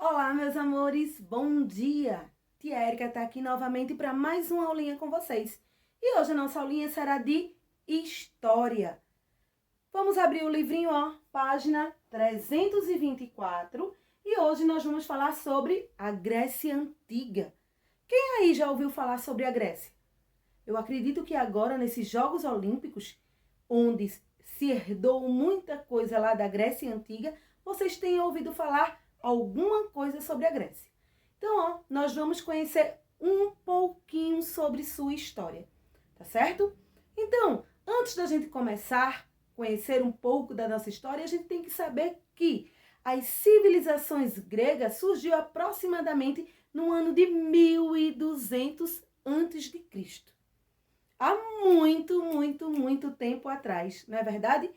Olá, meus amores, bom dia! Tia Érica está aqui novamente para mais uma aulinha com vocês. E hoje a nossa aulinha será de História. Vamos abrir o livrinho, página 324. E hoje nós vamos falar sobre a Grécia Antiga. Quem aí já ouviu falar sobre a Grécia? Eu acredito que agora, nesses Jogos Olímpicos, onde se herdou muita coisa lá da Grécia Antiga, vocês tenham ouvido falar alguma coisa sobre a Grécia. Então, nós vamos conhecer um pouquinho sobre sua história, tá certo? Então, antes da gente começar a conhecer um pouco da nossa história, a gente tem que saber que as civilizações gregas surgiu aproximadamente no ano de 1200 a.C. Há muito tempo atrás, não é verdade?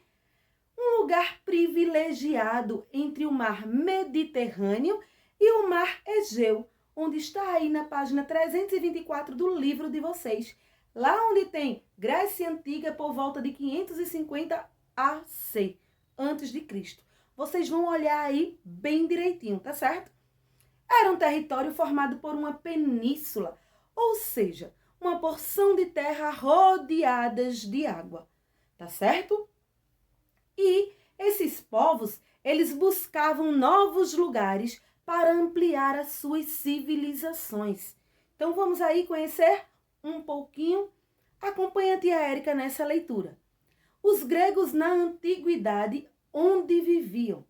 Um lugar privilegiado entre o mar Mediterrâneo e o mar Egeu, onde está aí na página 324 do livro de vocês. Lá onde tem Grécia Antiga por volta de 550 AC, antes de Cristo. Vocês vão olhar aí bem direitinho, tá certo? Era um território formado por uma península, ou seja, uma porção de terra rodeadas de água, tá certo? E esses povos, eles buscavam novos lugares para ampliar as suas civilizações. Então vamos aí conhecer um pouquinho. Acompanhe a tia Érica nessa leitura. Os gregos na antiguidade, onde viviam?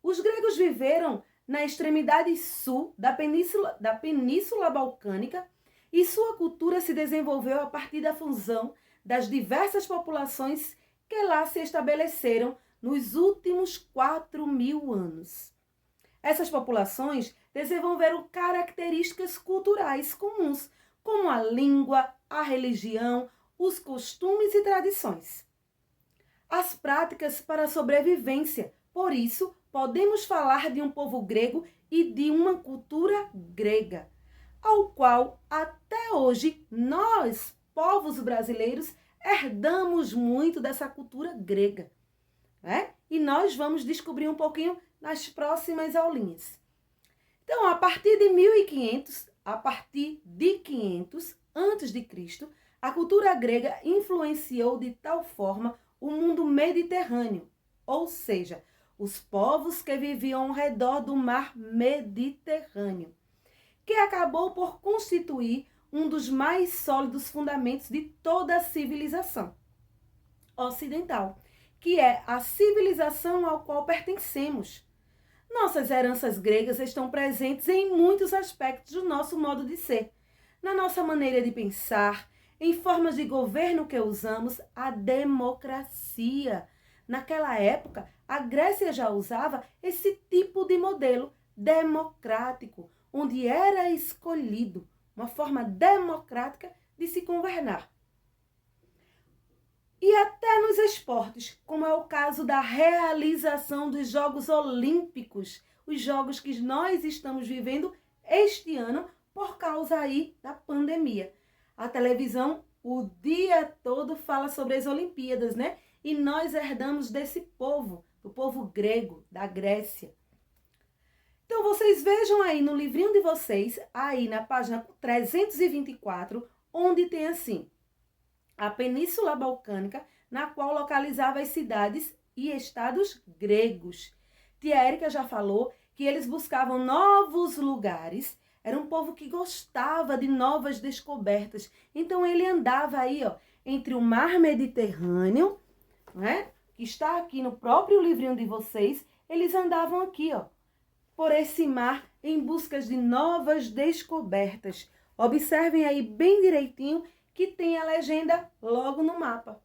Os gregos viveram na extremidade sul da Península Balcânica e sua cultura se desenvolveu a partir da fusão das diversas populações que lá se estabeleceram nos últimos 4.000 anos. Essas populações desenvolveram características culturais comuns, como a língua, a religião, os costumes e tradições. As práticas para a sobrevivência. Por isso, podemos falar de um povo grego e de uma cultura grega, ao qual até hoje nós, povos brasileiros, herdamos muito dessa cultura grega, né? E nós vamos descobrir um pouquinho nas próximas aulinhas. Então, a partir de 1500, antes de Cristo, a cultura grega influenciou de tal forma o mundo mediterrâneo, ou seja, os povos que viviam ao redor do mar Mediterrâneo, que acabou por constituir um dos mais sólidos fundamentos de toda a civilização ocidental, que é a civilização ao qual pertencemos. Nossas heranças gregas estão presentes em muitos aspectos do nosso modo de ser, na nossa maneira de pensar, em formas de governo que usamos, a democracia. Naquela época, a Grécia já usava esse tipo de modelo democrático, onde era escolhido uma forma democrática de se governar. E até nos esportes, como é o caso da realização dos Jogos Olímpicos, os jogos que nós estamos vivendo este ano por causa aí da pandemia. A televisão o dia todo fala sobre as Olimpíadas, né? E nós herdamos desse povo, do povo grego, da Grécia. Então, vocês vejam aí no livrinho de vocês, aí na página 324, onde tem assim, a Península Balcânica, na qual localizava as cidades e estados gregos. Tia Érica já falou que eles buscavam novos lugares, era um povo que gostava de novas descobertas. Então, ele andava aí, entre o mar Mediterrâneo, né, que está aqui no próprio livrinho de vocês, eles andavam aqui, por esse mar em busca de novas descobertas. Observem aí bem direitinho que tem a legenda logo no mapa.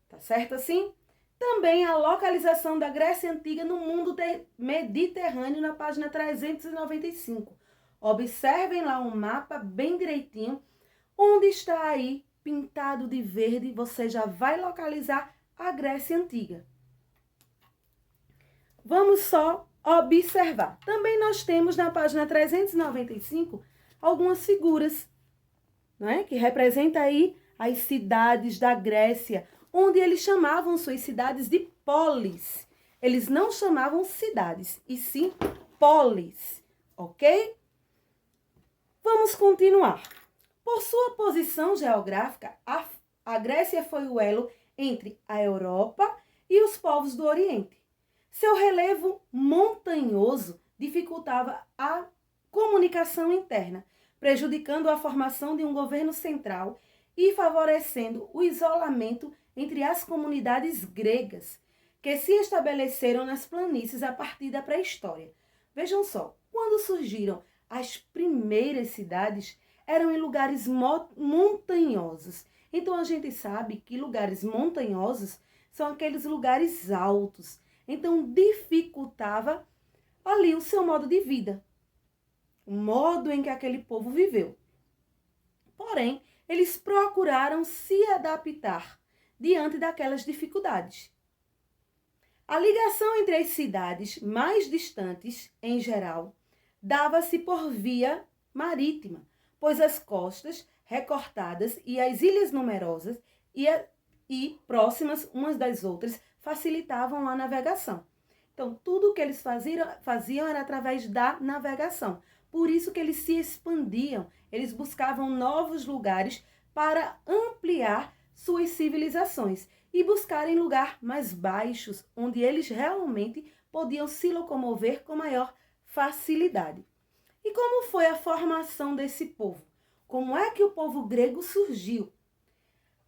Tá certo assim? Também a localização da Grécia Antiga no mundo mediterrâneo na página 395. Observem lá um mapa bem direitinho, onde está aí pintado de verde, você já vai localizar a Grécia Antiga. Vamos só observar. Também nós temos na página 395 algumas figuras, né, que representam aí as cidades da Grécia, onde eles chamavam suas cidades de polis. Eles não chamavam cidades, e sim polis. ok? Vamos continuar. Por sua posição geográfica, a Grécia foi o elo entre a Europa e os povos do Oriente. Seu relevo montanhoso dificultava a comunicação interna, prejudicando a formação de um governo central e favorecendo o isolamento entre as comunidades gregas, que se estabeleceram nas planícies a partir da pré-história. Vejam só, quando surgiram as primeiras cidades, eram em lugares montanhosos. Então a gente sabe que lugares montanhosos são aqueles lugares altos. Então dificultava ali o seu modo de vida, o modo em que aquele povo viveu. Porém, eles procuraram se adaptar diante daquelas dificuldades. A ligação entre as cidades mais distantes, em geral, dava-se por via marítima, pois as costas recortadas e as ilhas numerosas e próximas umas das outras facilitavam a navegação. Então, tudo o que eles faziam era através da navegação. Por isso que eles se expandiam, eles buscavam novos lugares para ampliar suas civilizações e buscarem lugares mais baixos, onde eles realmente podiam se locomover com maior facilidade. E como foi a formação desse povo? Como é que o povo grego surgiu?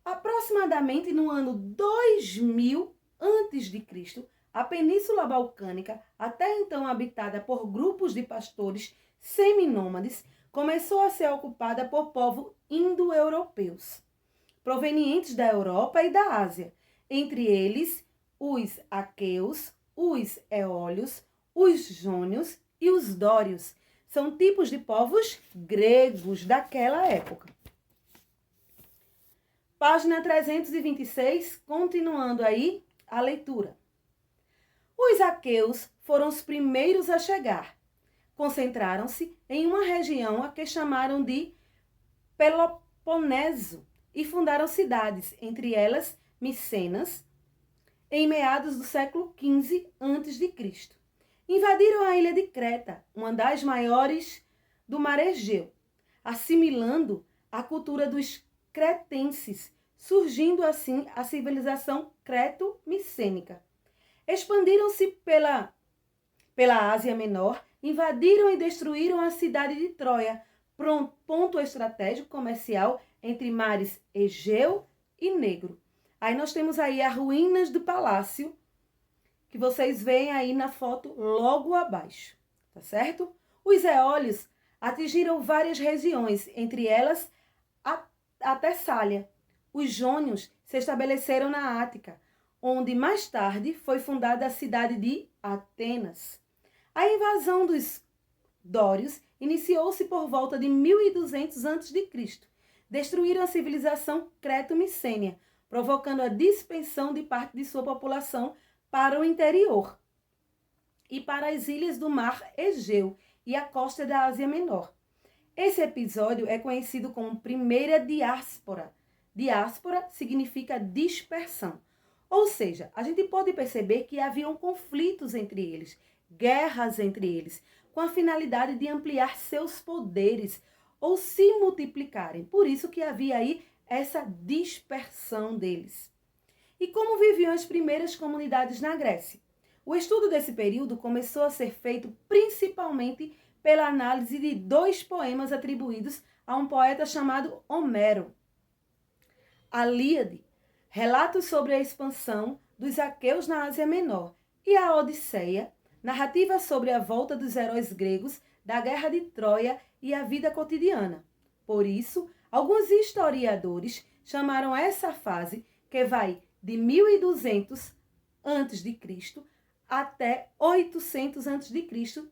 Aproximadamente no ano 2000 a.C., a Península Balcânica, até então habitada por grupos de pastores seminômades, começou a ser ocupada por povos indo-europeus, provenientes da Europa e da Ásia, entre eles os aqueus, os eólios, os jônios e os dórios. São tipos de povos gregos daquela época. Página 326, continuando aí a leitura. Os aqueus foram os primeiros a chegar. Concentraram-se em uma região a que chamaram de Peloponeso e fundaram cidades, entre elas Micenas, em meados do século XV a.C. Invadiram a ilha de Creta, uma das maiores do mar Egeu, assimilando a cultura dos cretenses, surgindo assim a civilização creto-micênica. Expandiram-se pela Ásia Menor, invadiram e destruíram a cidade de Troia, ponto estratégico comercial entre mares Egeu e Negro. Aí nós temos aí as ruínas do palácio, que vocês veem aí na foto logo abaixo, tá certo? Os eólios atingiram várias regiões, entre elas a Tessália. Os jônios se estabeleceram na Ática, onde mais tarde foi fundada a cidade de Atenas. A invasão dos dórios iniciou-se por volta de 1200 a.C. Destruíram a civilização creto-micênia, provocando a dispersão de parte de sua população para o interior e para as ilhas do mar Egeu e a costa da Ásia Menor. Esse episódio é conhecido como Primeira Diáspora. Diáspora significa dispersão. Ou seja, a gente pode perceber que haviam conflitos entre eles, guerras entre eles, com a finalidade de ampliar seus poderes ou se multiplicarem. Por isso que havia aí essa dispersão deles. E como viviam as primeiras comunidades na Grécia? O estudo desse período começou a ser feito principalmente pela análise de 2 poemas atribuídos a um poeta chamado Homero. A Ilíade, relatos sobre a expansão dos aqueus na Ásia Menor, e a Odisseia, narrativa sobre a volta dos heróis gregos da Guerra de Troia e a vida cotidiana. Por isso, alguns historiadores chamaram essa fase, que vai de 1200 a.C. até 800 a.C.,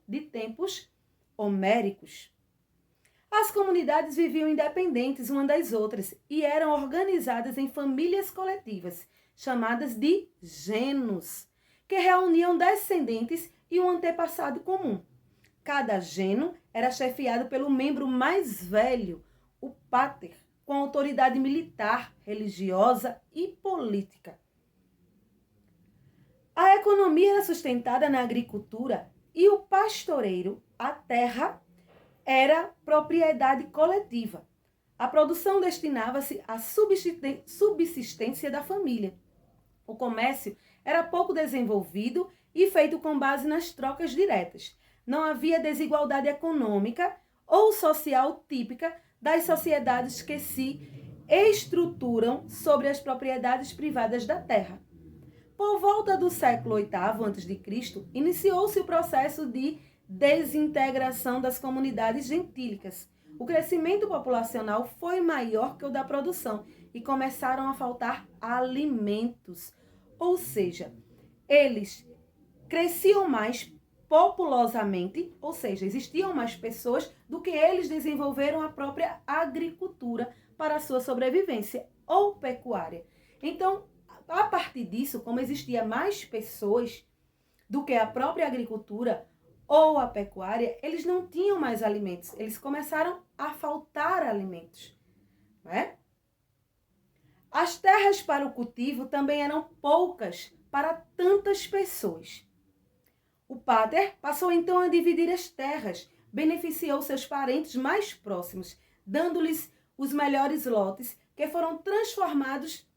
de tempos homéricos. As comunidades viviam independentes umas das outras e eram organizadas em famílias coletivas, chamadas de genos, que reuniam descendentes e um antepassado comum. Cada geno era chefiado pelo membro mais velho, o pater, com autoridade militar, religiosa e política. A economia era sustentada na agricultura e o pastoreiro, a terra, era propriedade coletiva. A produção destinava-se à subsistência da família. O comércio era pouco desenvolvido e feito com base nas trocas diretas. Não havia desigualdade econômica ou social típica das sociedades que se estruturam sobre as propriedades privadas da terra. Por volta do século VIII a.C., iniciou-se o processo de desintegração das comunidades gentílicas. O crescimento populacional foi maior que o da produção e começaram a faltar alimentos. Ou seja, eles cresciam mais populosamente, ou seja, existiam mais pessoas do que eles desenvolveram a própria agricultura para a sua sobrevivência ou pecuária. Então, a partir disso, como existia mais pessoas do que a própria agricultura ou a pecuária, eles não tinham mais alimentos. Eles começaram a faltar alimentos, não é? As terras para o cultivo também eram poucas para tantas pessoas. O pater passou então a dividir as terras, beneficiou seus parentes mais próximos, dando-lhes os melhores lotes que foram transformados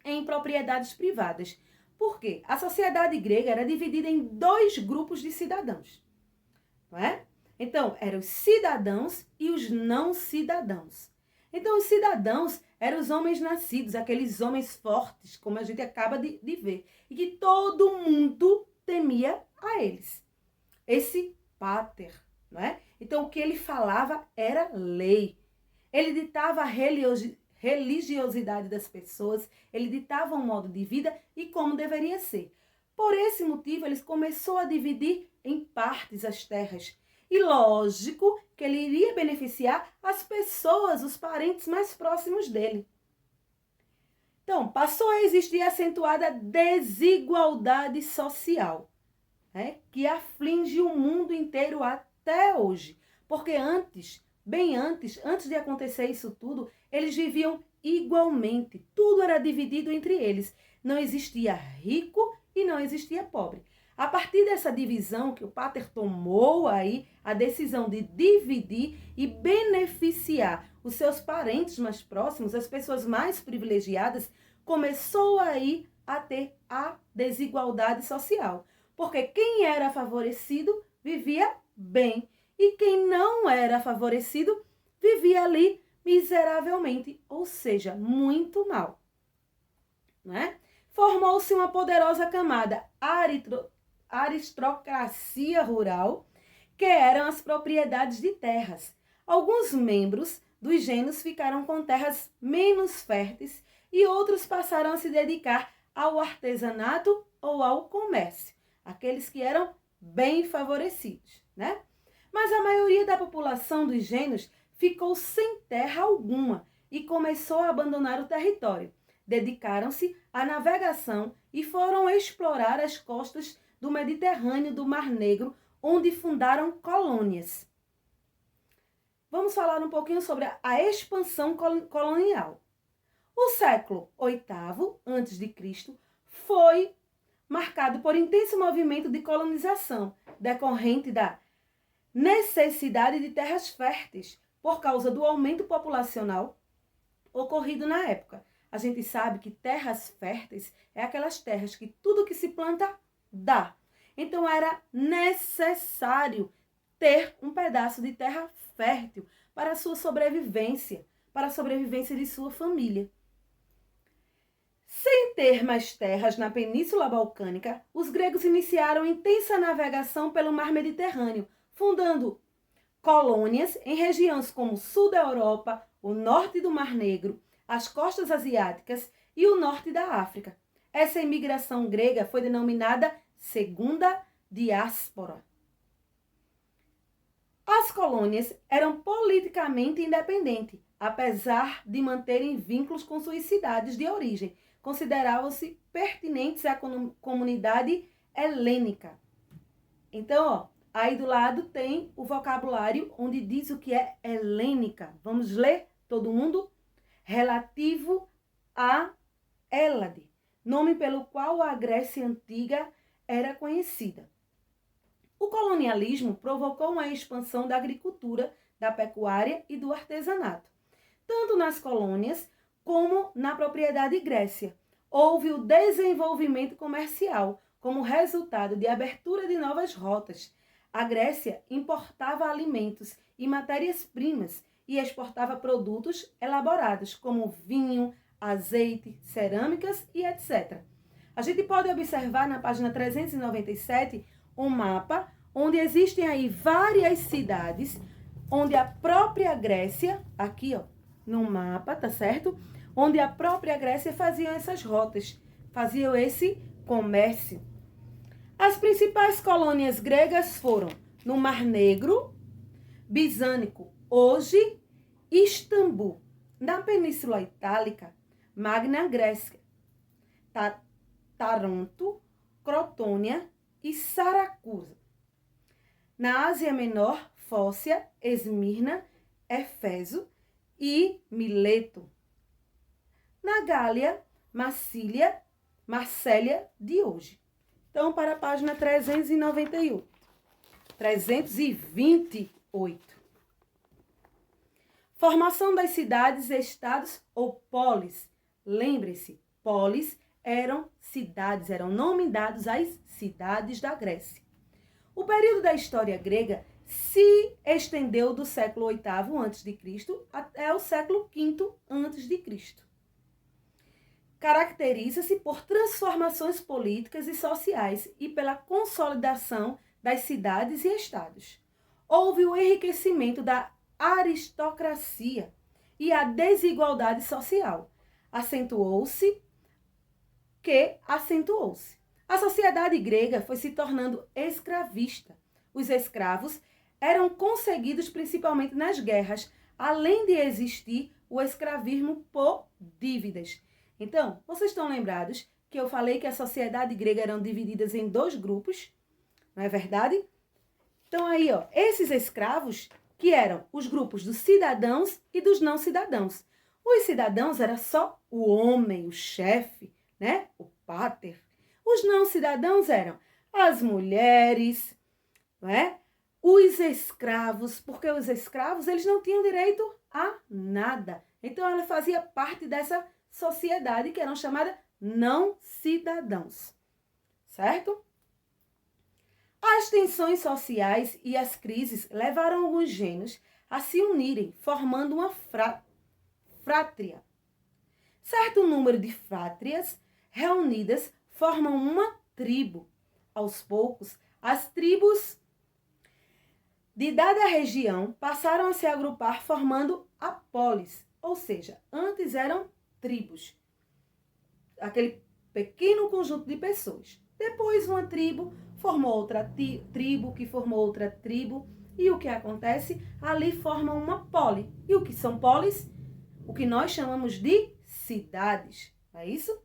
em propriedades privadas. Por quê? A sociedade grega era dividida em dois grupos de cidadãos, não é? Então, eram os cidadãos e os não cidadãos. Então, os cidadãos eram os homens nascidos, aqueles homens fortes, como a gente acaba de ver, e que todo mundo temia a eles. Esse pater, não é? Então, o que ele falava era lei. Ele ditava a religiosidade das pessoas, ele ditava um modo de vida e como deveria ser. Por esse motivo, ele começou a dividir em partes as terras. E lógico que ele iria beneficiar as pessoas, os parentes mais próximos dele. Então, passou a existir a acentuada desigualdade social, né, que aflige o mundo inteiro até hoje. Porque antes, bem antes de acontecer isso tudo, eles viviam igualmente. Tudo era dividido entre eles. Não existia rico e não existia pobre. A partir dessa divisão que o pater tomou aí, a decisão de dividir e beneficiar os seus parentes mais próximos, as pessoas mais privilegiadas, começou aí a ter a desigualdade social. Porque quem era favorecido vivia bem e quem não era favorecido vivia ali miseravelmente, ou seja, muito mal, né? Formou-se uma poderosa camada aristocracia rural, que eram as propriedades de terras. Alguns membros dos gênios ficaram com terras menos férteis e outros passaram a se dedicar ao artesanato ou ao comércio, aqueles que eram bem favorecidos, né? Mas a maioria da população dos gênios ficou sem terra alguma e começou a abandonar o território. Dedicaram-se à navegação e foram explorar as costas do Mediterrâneo, do Mar Negro, onde fundaram colônias. Vamos falar um pouquinho sobre a expansão colonial. O século VIII a.C. foi marcado por intenso movimento de colonização, decorrente da necessidade de terras férteis, por causa do aumento populacional ocorrido na época. A gente sabe que terras férteis é aquelas terras que tudo que se planta dá. Então era necessário ter um pedaço de terra fértil para a sua sobrevivência, para a sobrevivência de sua família. Sem ter mais terras na Península Balcânica, os gregos iniciaram intensa navegação pelo mar Mediterrâneo, fundando colônias em regiões como o sul da Europa, o norte do Mar Negro, as costas asiáticas e o norte da África. Essa imigração grega foi denominada Segunda Diáspora. As colônias eram politicamente independentes, apesar de manterem vínculos com suas cidades de origem. Consideravam-se pertinentes à comunidade helênica. Então, aí do lado tem o vocabulário onde diz o que é helênica. Vamos ler todo mundo? Relativo a Hélade, nome pelo qual a Grécia Antiga era conhecida. O colonialismo provocou uma expansão da agricultura, da pecuária e do artesanato, tanto nas colônias como na propriedade Grécia. Houve o desenvolvimento comercial como resultado de abertura de novas rotas. A Grécia importava alimentos e matérias-primas e exportava produtos elaborados como vinho, azeite, cerâmicas e etc. A gente pode observar na página 397 um mapa onde existem aí várias cidades, onde a própria Grécia, aqui ó, no mapa, tá certo? Onde a própria Grécia fazia essas rotas, faziam esse comércio. As principais colônias gregas foram no Mar Negro, Bizânico, hoje Istambul. Na Península Itálica, Magna Grécia, Taranto, Crotônia e Saracusa. Na Ásia Menor, Fócia, Esmirna, Éfeso e Mileto. Na Gália, Marsella de hoje. Então, para a página 328. Formação das cidades, estados ou polis. Lembre-se, polis eram cidades, eram nomes dados às cidades da Grécia. O período da história grega se estendeu do século VIII a.C. até o século V a.C. Caracteriza-se por transformações políticas e sociais e pela consolidação das cidades e estados. Houve o enriquecimento da aristocracia e a desigualdade social. Acentuou-se. A sociedade grega foi se tornando escravista. Os escravos eram conseguidos principalmente nas guerras, além de existir o escravismo por dívidas. Então, vocês estão lembrados que eu falei que a sociedade grega eram divididas em 2 grupos, não é verdade? Então aí, ó, esses escravos que eram os grupos dos cidadãos e dos não cidadãos. Os cidadãos era só o homem, o chefe, né? O pater. Os não cidadãos eram as mulheres, não é? Os escravos, porque os escravos eles não tinham direito a nada. Então ela fazia parte dessa sociedade que eram chamada não cidadãos, certo? As tensões sociais e as crises levaram alguns gênios a se unirem, formando uma frátria. Certo número de frátrias reunidas formam uma tribo. Aos poucos, as tribos de dada região passaram a se agrupar formando a polis, ou seja, antes eram tribos, aquele pequeno conjunto de pessoas. Depois uma tribo formou outra tribo, que formou outra tribo, e o que acontece? Ali formam uma poli. E o que são polis? O que nós chamamos de cidades, não é isso?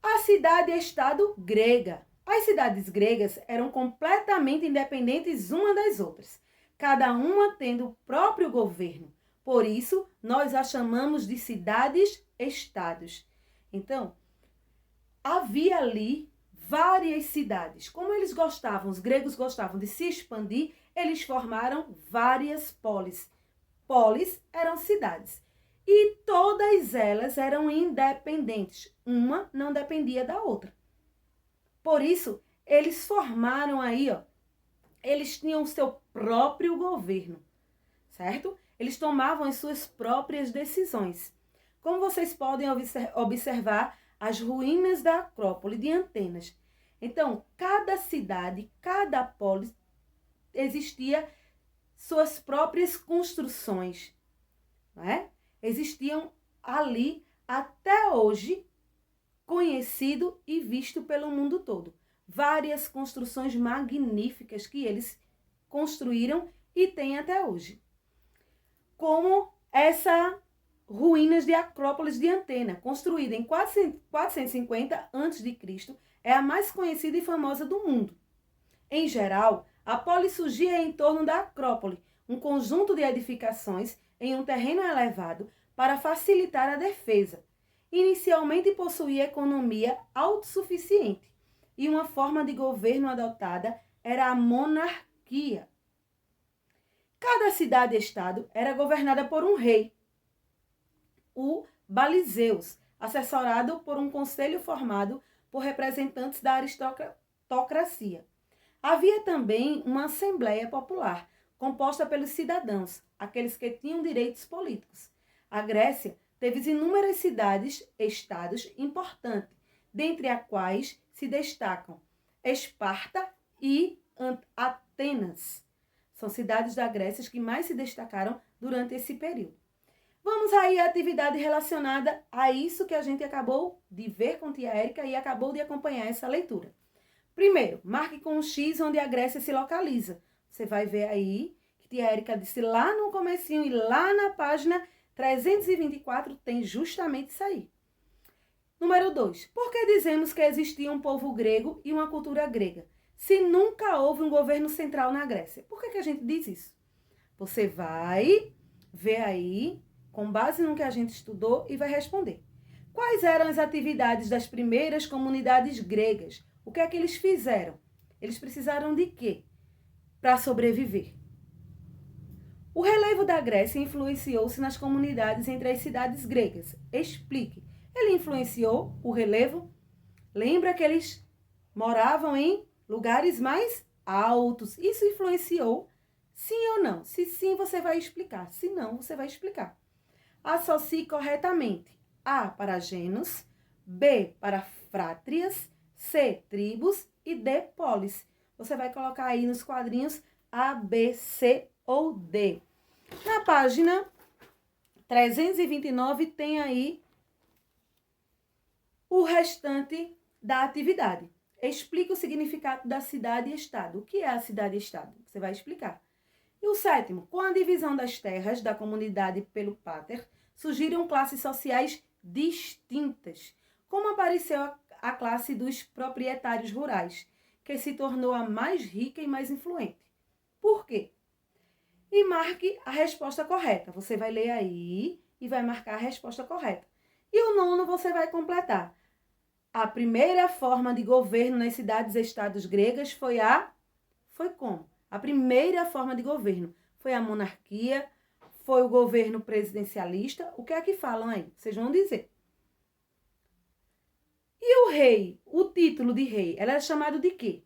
A cidade-estado grega. As cidades gregas eram completamente independentes uma das outras, cada uma tendo o próprio governo. Por isso, nós a chamamos de cidades-estados. Então, havia ali várias cidades. Como eles gostavam, os gregos gostavam de se expandir, eles formaram várias polis. Polis eram cidades. E todas elas eram independentes. Uma não dependia da outra. Por isso, eles formaram aí, ó, eles tinham o seu próprio governo, certo? Eles tomavam as suas próprias decisões. Como vocês podem observar, as ruínas da Acrópole de Atenas. Então, cada cidade, cada polis, existia suas próprias construções, não é? Existiam ali, até hoje, conhecido e visto pelo mundo todo. Várias construções magníficas que eles construíram e têm até hoje. Como essa ruínas de Acrópolis de Antena, construída em 450 a.C., é a mais conhecida e famosa do mundo. Em geral, a polis surgia em torno da Acrópole, um conjunto de edificações em um terreno elevado para facilitar a defesa. Inicialmente possuía economia autossuficiente e uma forma de governo adotada era a monarquia. Cada cidade-estado era governada por um rei, o Baliseus, assessorado por um conselho formado por representantes da aristocracia. Havia também uma assembleia popular, composta pelos cidadãos, aqueles que tinham direitos políticos. A Grécia teve inúmeras cidades-estados importantes, dentre as quais se destacam Esparta e Atenas. São cidades da Grécia que mais se destacaram durante esse período. Vamos aí à atividade relacionada a isso que a gente acabou de ver com tia Érica e acabou de acompanhar essa leitura. Primeiro, marque com um X onde a Grécia se localiza. Você vai ver aí que tia Érica disse lá no comecinho e lá na página 324 tem justamente isso aí. Número 2. Por que dizemos que existia um povo grego e uma cultura grega, se nunca houve um governo central na Grécia? Por que a gente diz isso? Você vai ver aí, com base no que a gente estudou, e vai responder. Quais eram as atividades das primeiras comunidades gregas? O que é que eles fizeram? Eles precisaram de quê para sobreviver? O relevo da Grécia influenciou-se nas comunidades entre as cidades gregas. Explique. Ele influenciou o relevo? Lembra que eles moravam em lugares mais altos. Isso influenciou? Sim ou não? Se sim, você vai explicar. Se não, você vai explicar. Associe corretamente. A para genos, B para frátrias, C, tribos e D, polis. Você vai colocar aí nos quadrinhos A, B, C ou D. Na página 329 tem aí o restante da atividade. Explique o significado da cidade e estado. O que é a cidade e estado? Você vai explicar. E o 7º, com a divisão das terras da comunidade pelo pater, surgiram classes sociais distintas, como apareceu a classe dos proprietários rurais, que se tornou a mais rica e mais influente. Por quê? E marque a resposta correta. Você vai ler aí e vai marcar a resposta correta. E o 9º você vai completar. A primeira forma de governo nas cidades-estados gregas foi como? A primeira forma de governo foi a monarquia, foi o governo presidencialista. O que é que falam aí? Vocês vão dizer. E o rei, o título de rei, ela era chamado de quê?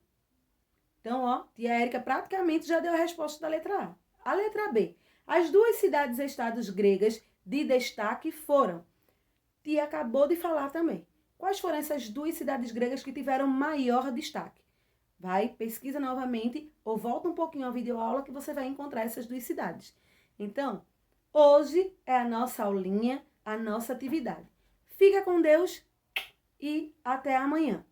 Então, ó, tia Érica praticamente já deu a resposta da letra A. A letra B. As duas cidades-estados gregas de destaque foram. Tia acabou de falar também. Quais foram essas duas cidades gregas que tiveram maior destaque? Vai, pesquisa novamente ou volta um pouquinho ao videoaula que você vai encontrar essas duas cidades. Então, hoje é a nossa aulinha, a nossa atividade. Fica com Deus e até amanhã.